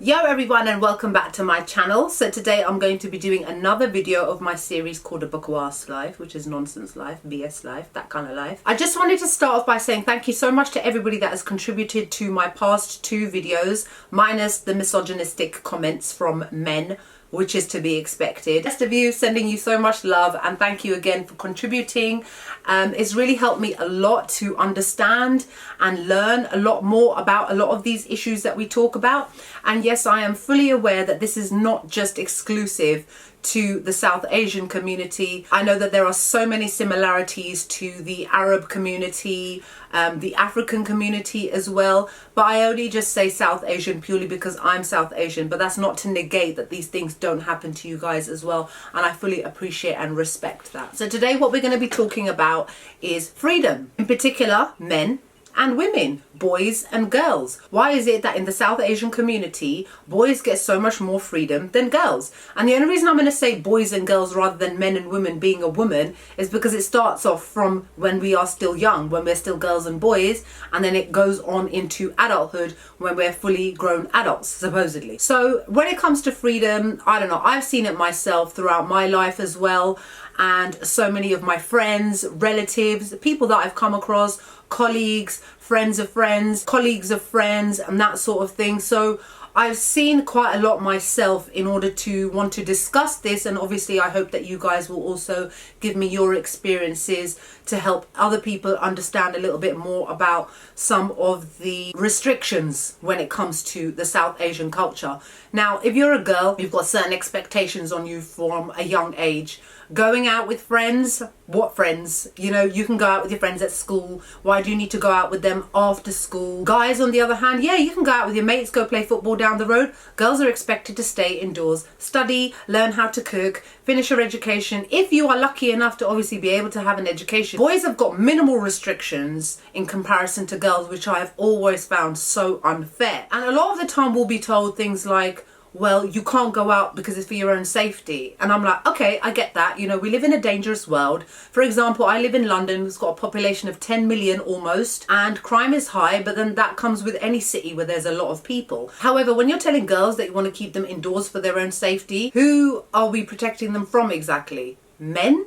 Yo everyone, and welcome back to my channel. So today I'm going to be doing another video of my series called a BAKWAS life, which is nonsense life, BS life, that kind of life. I just wanted to start off by saying thank you so much to everybody that has contributed to my past two videos, minus the misogynistic comments from men, which is to be expected. Rest of you, sending you so much love and thank you again for contributing. It's really helped me a lot to understand and learn a lot more about a lot of these issues that we talk about. And yes, I am fully aware that this is not just exclusive to the South Asian community. I know that there are so many similarities to the Arab community, the African community as well, but I only just say South Asian purely because I'm South Asian, but that's not to negate that these things don't happen to you guys as well, and I fully appreciate and respect that. So today what we're going to be talking about is freedom, in particular men and women, boys and girls. Why is it that in the South Asian community boys get so much more freedom than girls? And the only reason I'm going to say boys and girls rather than men and women being a woman is because it starts off from when we are still young, when we're still girls and boys, and then it goes on into adulthood when we're fully grown adults, supposedly. So when it comes to freedom, I don't know, I've seen it myself throughout my life as well, and so many of my friends, relatives, people that I've come across, colleagues, friends of friends, colleagues of friends, and that sort of thing. So I've seen quite a lot myself in order to want to discuss this, and obviously I hope that you guys will also give me your experiences to help other people understand a little bit more about some of the restrictions when it comes to the South Asian culture. Now, if you're a girl, you've got certain expectations on you from a young age. Going out with friends, what friends? You know, you can go out with your friends at school. Why do you need to go out with them after school? Guys, on the other hand, yeah, you can go out with your mates, go play football down the road. Girls are expected to stay indoors, study, learn how to cook, finish your education. If you are lucky enough to obviously be able to have an education. Boys have got minimal restrictions in comparison to girls, which I have always found so unfair. And a lot of the time we'll be told things like, well, you can't go out because it's for your own safety. And I'm like, okay, I get that. You know, we live in a dangerous world. For example, I live in London. It's got a population of 10 million almost, and crime is high, but then that comes with any city where there's a lot of people. However, when you're telling girls that you want to keep them indoors for their own safety, who are we protecting them from exactly? Men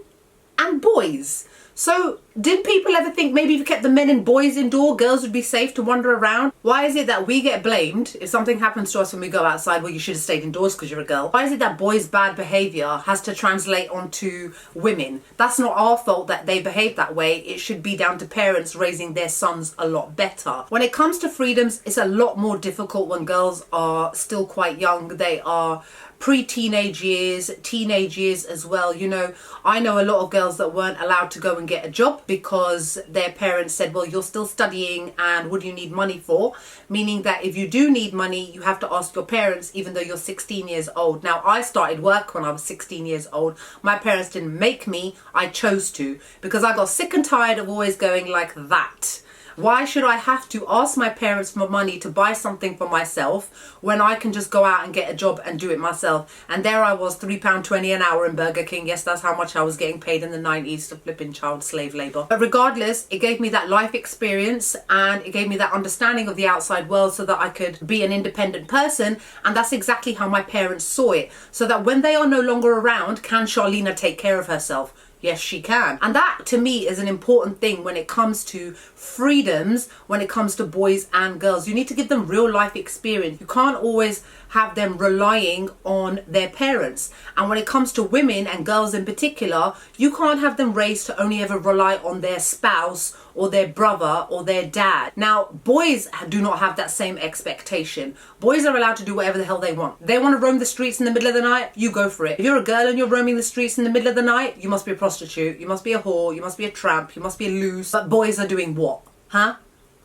and boys. So did people ever think maybe if you kept the men and boys indoor, girls would be safe to wander around? Why is it that we get blamed if something happens to us when we go outside? Well, you should have stayed indoors because you're a girl. Why is it that boys' bad behaviour has to translate onto women? That's not our fault that they behave that way. It should be down to parents raising their sons a lot better. When it comes to freedoms, it's a lot more difficult when girls are still quite young. They are pre-teenage years, teenage years as well. You know, I know a lot of girls that weren't allowed to go and get a job because their parents said, well, you're still studying and what do you need money for? Meaning that if you do need money, you have to ask your parents even though you're 16 years old. Now, I started work when I was 16 years old. My parents didn't make me, I chose to, because I got sick and tired of always going like that. Why should I have to ask my parents for money to buy something for myself when I can just go out and get a job and do it myself? And there I was, £3.20 an hour in Burger King. Yes, that's how much I was getting paid in the 90s to flipping child slave labour. But regardless, it gave me that life experience and it gave me that understanding of the outside world so that I could be an independent person. And that's exactly how my parents saw it. So that when they are no longer around, can Charlena take care of herself? Yes, she can. And that to me is an important thing when it comes to freedoms, when it comes to boys and girls. You need to give them real life experience. You can't always have them relying on their parents. And when it comes to women and girls in particular, you can't have them raised to only ever rely on their spouse or their brother or their dad. Now, boys do not have that same expectation. Boys are allowed to do whatever the hell they want. They want to roam the streets in the middle of the night, you go for it. If you're a girl and you're roaming the streets in the middle of the night, you must be a prostitute, you must be a whore, you must be a tramp, you must be a loose. But boys are doing what? Huh?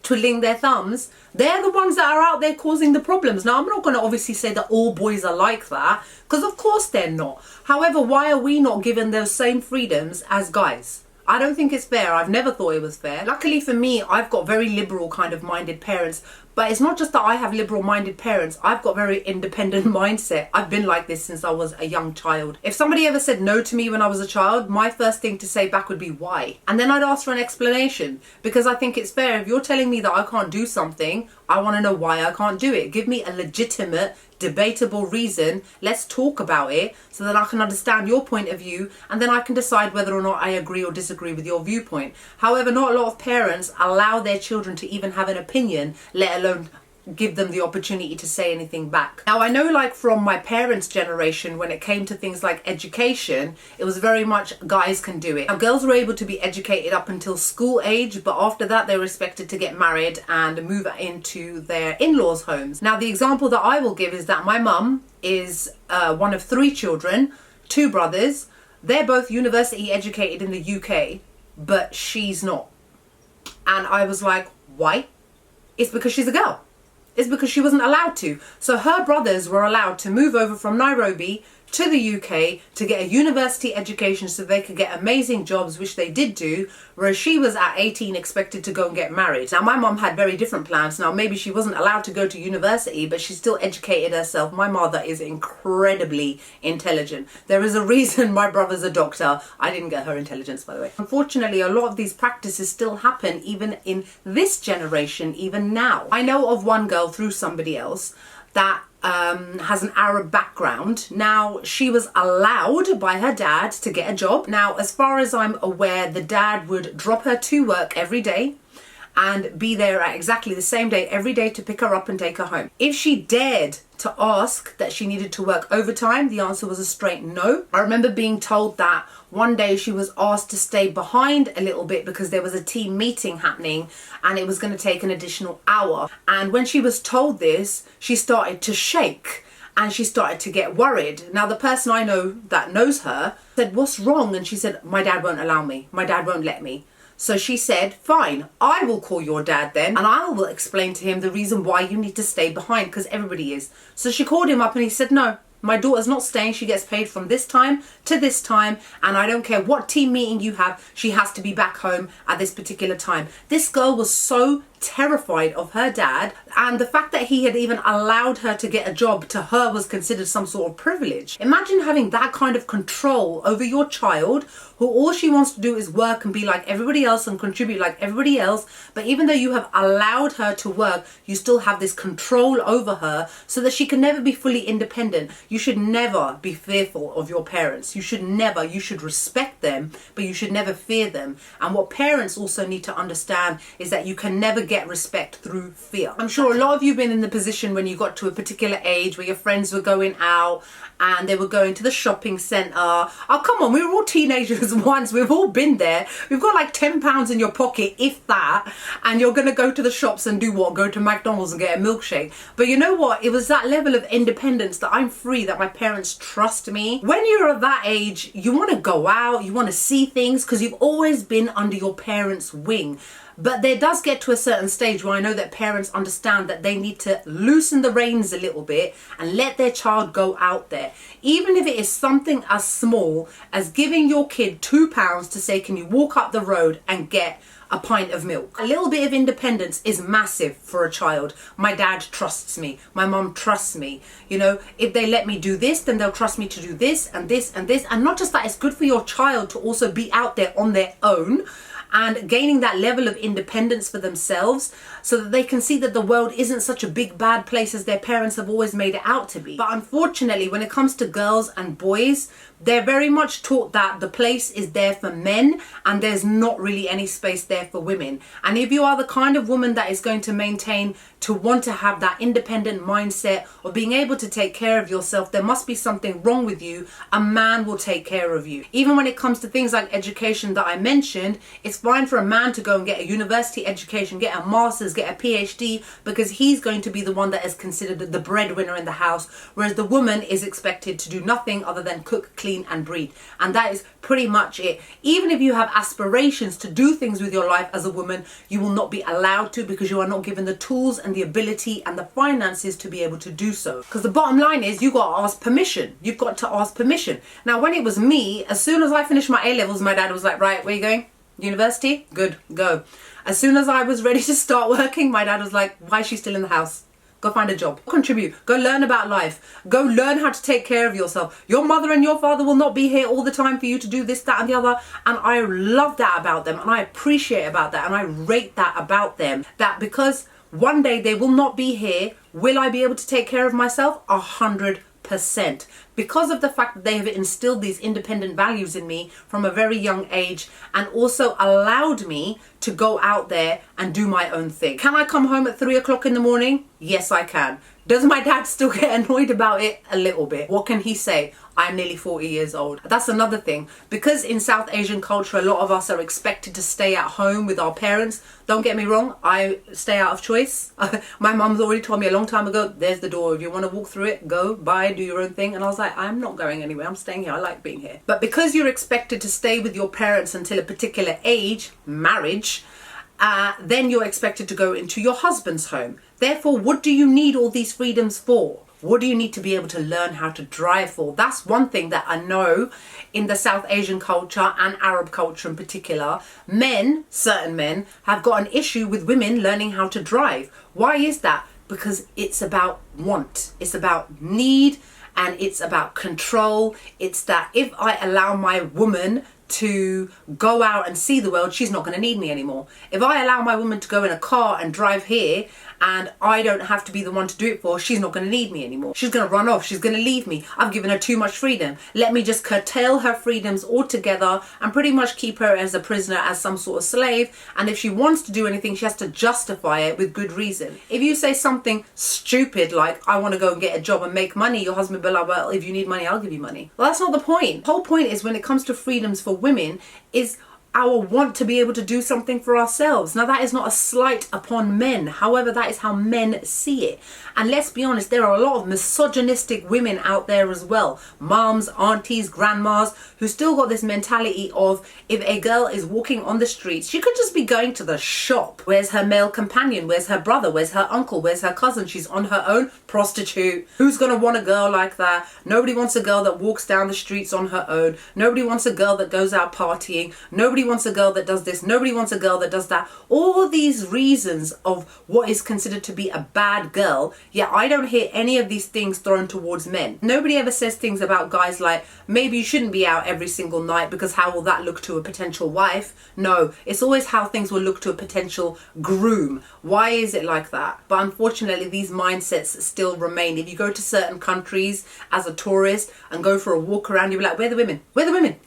Twiddling their thumbs. They're the ones that are out there causing the problems. Now, I'm not going to obviously say that all boys are like that, because of course they're not. However, why are we not given those same freedoms as guys? I don't think it's fair. I've never thought it was fair. Luckily for me, I've got very liberal kind of minded parents. But it's not just that I have liberal minded parents. I've got very independent mindset. I've been like this since I was a young child. If somebody ever said no to me when I was a child, my first thing to say back would be why? And then I'd ask for an explanation, because I think it's fair. If you're telling me that I can't do something, I want to know why I can't do it. Give me a legitimate debatable reason, let's talk about it so that I can understand your point of view, and then I can decide whether or not I agree or disagree with your viewpoint. However, not a lot of parents allow their children to even have an opinion, let alone give them the opportunity to say anything back. Now, I know, like, from my parents' generation, when it came to things like education, it was very much guys can do it. Now, girls were able to be educated up until school age, but after that they were expected to get married and move into their in-laws' homes. Now, the example that I will give is that my mum is one of 3 children, 2 brothers. They're both university educated in the UK, but she's not. And I was like, why? It's because she's a girl. It's because she wasn't allowed to. So her brothers were allowed to move over from Nairobi to the UK to get a university education so they could get amazing jobs, which they did do, whereas she was at 18 expected to go and get married. Now, my mom had very different plans. Now, maybe she wasn't allowed to go to university, but she still educated herself. My mother is incredibly intelligent. There is a reason my brother's a doctor. I didn't get her intelligence, by the way. Unfortunately, a lot of these practices still happen even in this generation, even now. I know of one girl through somebody else that has an Arab background. Now, she was allowed by her dad to get a job. Now, as far as I'm aware, the dad would drop her to work every day and be there at exactly the same day every day to pick her up and take her home. If she dared to ask that she needed to work overtime, the answer was a straight no. I remember being told that one day she was asked to stay behind a little bit because there was a team meeting happening and it was going to take an additional hour. And when she was told this, she started to shake and she started to get worried. Now, the person I know that knows her said, "What's wrong?" And she said, "My dad won't allow me. My dad won't let me." So she said, "Fine, I will call your dad then and I will explain to him the reason why you need to stay behind, because everybody is." So she called him up and he said, "No, my daughter's not staying. She gets paid from this time to this time, and I don't care what team meeting you have, she has to be back home at this particular time." This girl was so terrified of her dad, and the fact that he had even allowed her to get a job to her was considered some sort of privilege. Imagine having that kind of control over your child, who all she wants to do is work and be like everybody else and contribute like everybody else, but even though you have allowed her to work, you still have this control over her so that she can never be fully independent. You should never be fearful of your parents. You should respect them, but you should never fear them. And what parents also need to understand is that you can never get respect through fear. I'm sure a lot of you have been in the position when you got to a particular age where your friends were going out and they were going to the shopping centre. Oh, come on, we were all teenagers once. We've all been there. We've got like £10 in your pocket, if that, and you're going to go to the shops and do what? Go to McDonald's and get a milkshake. But you know what? It was that level of independence, that I'm free, that my parents trust me. When you're at that age, you want to go out, you want to see things because you've always been under your parents' wing. But there does get to a certain stage where I know that parents understand that they need to loosen the reins a little bit and let their child go out there. Even if it is something as small as giving your kid £2 to say, "Can you walk up the road and get a pint of milk?" A little bit of independence is massive for a child. My dad trusts me. My mom trusts me. You know, if they let me do this, then they'll trust me to do this and this and this. And not just that, it's good for your child to also be out there on their own and gaining that level of independence for themselves so that they can see that the world isn't such a big bad place as their parents have always made it out to be. But unfortunately, when it comes to girls and boys, they're very much taught that the place is there for men and there's not really any space there for women. And if you are the kind of woman that is going to maintain to want to have that independent mindset of being able to take care of yourself, there must be something wrong with you. A man will take care of you. Even when it comes to things like education that I mentioned, it's fine for a man to go and get a university education, get a master's, get a PhD, because he's going to be the one that is considered the breadwinner in the house, whereas the woman is expected to do nothing other than cook, clean and breed. And that is pretty much it. Even if you have aspirations to do things with your life as a woman, you will not be allowed to, because you are not given the tools and the ability and the finances to be able to do so. Because the bottom line is, you got to ask permission. You've got to ask permission. Now, when it was me, as soon as I finished my A-levels, my dad was like, "Right, where are you going? University? Good, go." As soon as I was ready to start working, my dad was like, "Why is she still in the house? Go find a job, contribute, go learn about life, go learn how to take care of yourself. Your mother and your father will not be here all the time for you to do this, that and the other." And I love that about them, and I appreciate about that, and I rate that about them, that because One day they will not be here. Will I be able to take care of myself? 100%. Because of the fact that they have instilled these independent values in me from a very young age, and also allowed me to go out there and do my own thing. Can I come home at 3 o'clock in the morning? Yes, I can. Does my dad still get annoyed about it? A little bit. What can he say? I'm nearly 40 years old. That's another thing. Because in South Asian culture, a lot of us are expected to stay at home with our parents. Don't get me wrong, I stay out of choice. My mum's already told me a long time ago, there's the door. If you want to walk through it, go, bye, do your own thing. And I was like, I'm not going anywhere. I'm staying here. I like being here. But because you're expected to stay with your parents until a particular age, marriage, then you're expected to go into your husband's home. Therefore, what do you need all these freedoms for? What do you need to be able to learn how to drive for? That's one thing that I know in the South Asian culture and Arab culture in particular. Men, certain men, have got an issue with women learning how to drive. Why is that? Because it's about want. It's about need, and it's about control. It's that if I allow my woman to go out and see the world, she's not going to need me anymore. If I allow my woman to go in a car and drive here and I don't have to be the one to do it for her, she's not going to need me anymore. She's going to run off. She's going to leave me. I've given her too much freedom. Let me just curtail her freedoms altogether and pretty much keep her as a prisoner, as some sort of slave. And if she wants to do anything, she has to justify it with good reason. If you say something stupid like, I want to go and get a job and make money, your husband will be like, well, if you need money, I'll give you money. Well, that's not the point. The whole point is, when it comes to freedoms for women, is our want to be able to do something for ourselves. Now, that is not a slight upon men. However, that is how men see it. And let's be honest, there are a lot of misogynistic women out there as well. Moms, aunties, grandmas, who still got this mentality of, if a girl is walking on the streets, she could just be going to the shop. Where's her male companion? Where's her brother? Where's her uncle? Where's her cousin? She's on her own. Prostitute. Who's going to want a girl like that? Nobody wants a girl that walks down the streets on her own. Nobody wants a girl that goes out partying. Nobody wants a girl that does this. Nobody wants a girl that does that. All these reasons of what is considered to be a bad girl. Yeah, I don't hear any of these things thrown towards men. Nobody ever says things about guys like, maybe you shouldn't be out every single night because how will that look to a potential wife? No, it's always how things will look to a potential groom. Why is it like that? But unfortunately, these mindsets still remain. If you go to certain countries as a tourist and go for a walk around, you'll be like, where are the women? Where are the women?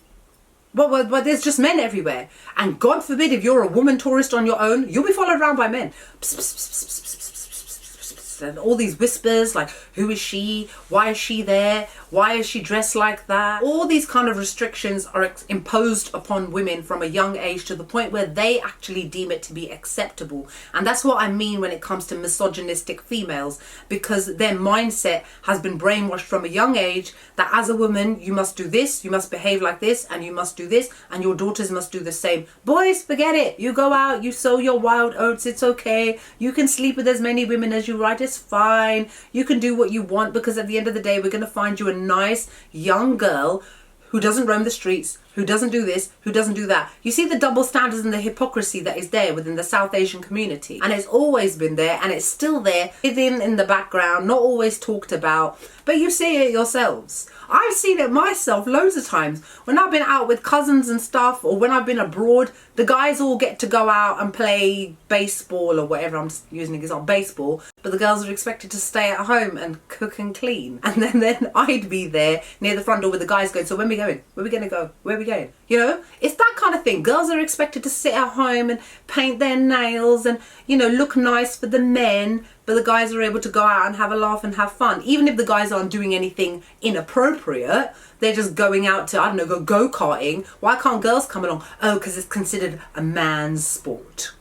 Well, there's just men everywhere. And God forbid, if you're a woman tourist on your own, you'll be followed around by men. Psst, psst, psst, psst, psst, psst, and all these whispers like, who is she? Why is she there? Why is she dressed like that? All these kind of restrictions are imposed upon women from a young age to the point where they actually deem it to be acceptable. And that's what I mean when it comes to misogynistic females, because their mindset has been brainwashed from a young age that as a woman, you must do this, you must behave like this, and you must do this, and your daughters must do the same. Boys, forget it. You go out, you sow your wild oats, it's okay. You can sleep with as many women as you like, it's fine. You can do what you want, because at the end of the day, we're going to find you a nice young girl who doesn't roam the streets, who doesn't do this, who doesn't do that. You see the double standards and the hypocrisy that is there within the South Asian community. And it's always been there, and it's still there, hidden in the background, not always talked about. But you see it yourselves. I've seen it myself loads of times. When I've been out with cousins and stuff, or when I've been abroad, the guys all get to go out and play baseball or whatever. I'm using an example, baseball. But the girls are expected to stay at home and cook and clean. And then I'd be there near the front door with the guys going, so when are we going? Where are we going to go? Where are we going? You know, it's that kind of thing. Girls are expected to sit at home and paint their nails and, you know, look nice for the men. But the guys are able to go out and have a laugh and have fun. Even if the guys aren't doing anything inappropriate, they're just going out to, I don't know, go-karting. Why can't girls come along? Oh, because it's considered a man's sport.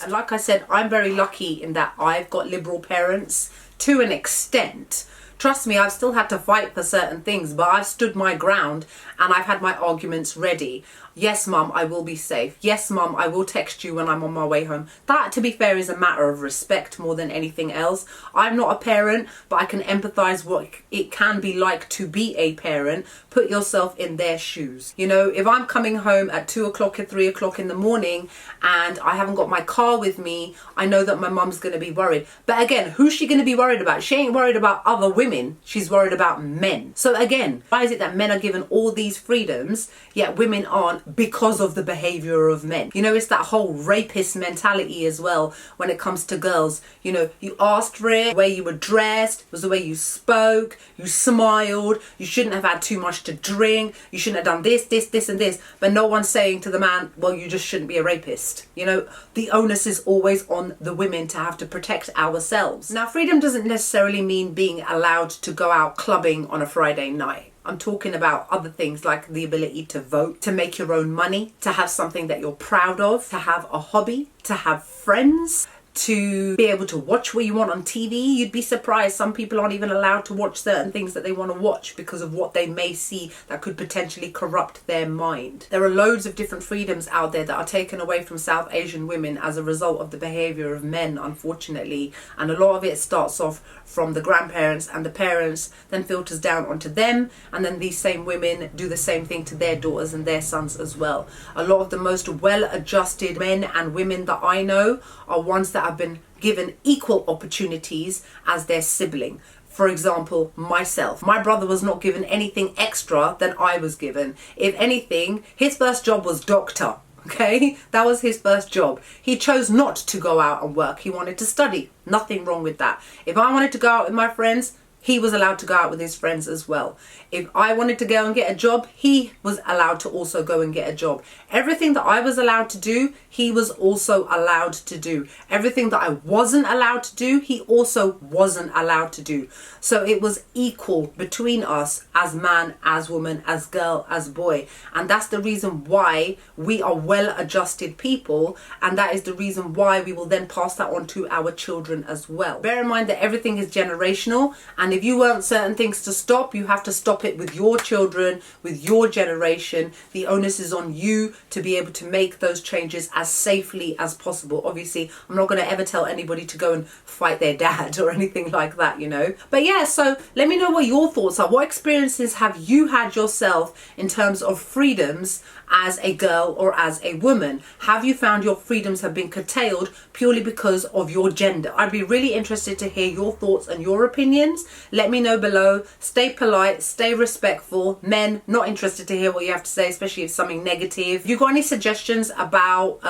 And like I said, I'm very lucky in that I've got liberal parents to an extent. Trust me, I've still had to fight for certain things, but I've stood my ground and I've had my arguments ready. Yes, mum, I will be safe. Yes, mum, I will text you when I'm on my way home. That, to be fair, is a matter of respect more than anything else. I'm not a parent, but I can empathise what it can be like to be a parent. Put yourself in their shoes. You know, if I'm coming home at 2 o'clock or 3 o'clock in the morning and I haven't got my car with me, I know that my mum's going to be worried. But again, who's she going to be worried about? She ain't worried about other women. She's worried about men. So again, why is it that men are given all these freedoms, yet women aren't? man because of the behavior of men. You know, it's that whole rapist mentality as well when it comes to girls. You know, you asked for it, the way you were dressed, was the way you spoke, you smiled, you shouldn't have had too much to drink, you shouldn't have done this, this, this and this, but no one's saying to the man, well, you just shouldn't be a rapist. You know, the onus is always on the women to have to protect ourselves. Now, freedom doesn't necessarily mean being allowed to go out clubbing on a Friday night. I'm talking about other things like the ability to vote, to make your own money, to have something that you're proud of, to have a hobby, to have friends, to be able to watch what you want on TV. You'd be surprised some people aren't even allowed to watch certain things that they want to watch because of what they may see that could potentially corrupt their mind. There are loads of different freedoms out there that are taken away from South Asian women as a result of the behavior of men, unfortunately, and a lot of it starts off from the grandparents, and the parents then filters down onto them, and then these same women do the same thing to their daughters and their sons as well. A lot of the most well-adjusted men and women that I know are ones that have been given equal opportunities as their sibling. For example, myself. My brother was not given anything extra than I was given. If anything, his first job was doctor. Okay, that was his first job. He chose not to go out and work. He wanted to study. Nothing wrong with that. If I wanted to go out with my friends, he was allowed to go out with his friends as well. If I wanted to go and get a job, he was allowed to also go and get a job. Everything that I was allowed to do, he was also allowed to do. Everything that I wasn't allowed to do, he also wasn't allowed to do. So it was equal between us as man, as woman, as girl, as boy. And that's the reason why we are well-adjusted people. And that is the reason why we will then pass that on to our children as well. Bear in mind that everything is generational. And if you want certain things to stop, you have to stop it with your children, with your generation. The onus is on you to be able to make those changes as safely as possible. Obviously, I'm not going to ever tell anybody to go and fight their dad or anything like that, you know. But yeah, so let me know what your thoughts are. What experiences have you had yourself in terms of freedoms as a girl or as a woman? Have you found your freedoms have been curtailed purely because of your gender? I'd be really interested to hear your thoughts and your opinions. Let me know below. Stay polite, stay respectful. Men, not interested to hear what you have to say, especially if it's something negative. If you've got any suggestions about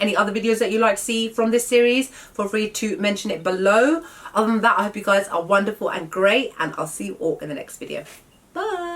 any other videos that you'd like to see from this series, feel free to mention it below. Other than that, I hope you guys are wonderful and great, and I'll see you all in the next video. Bye.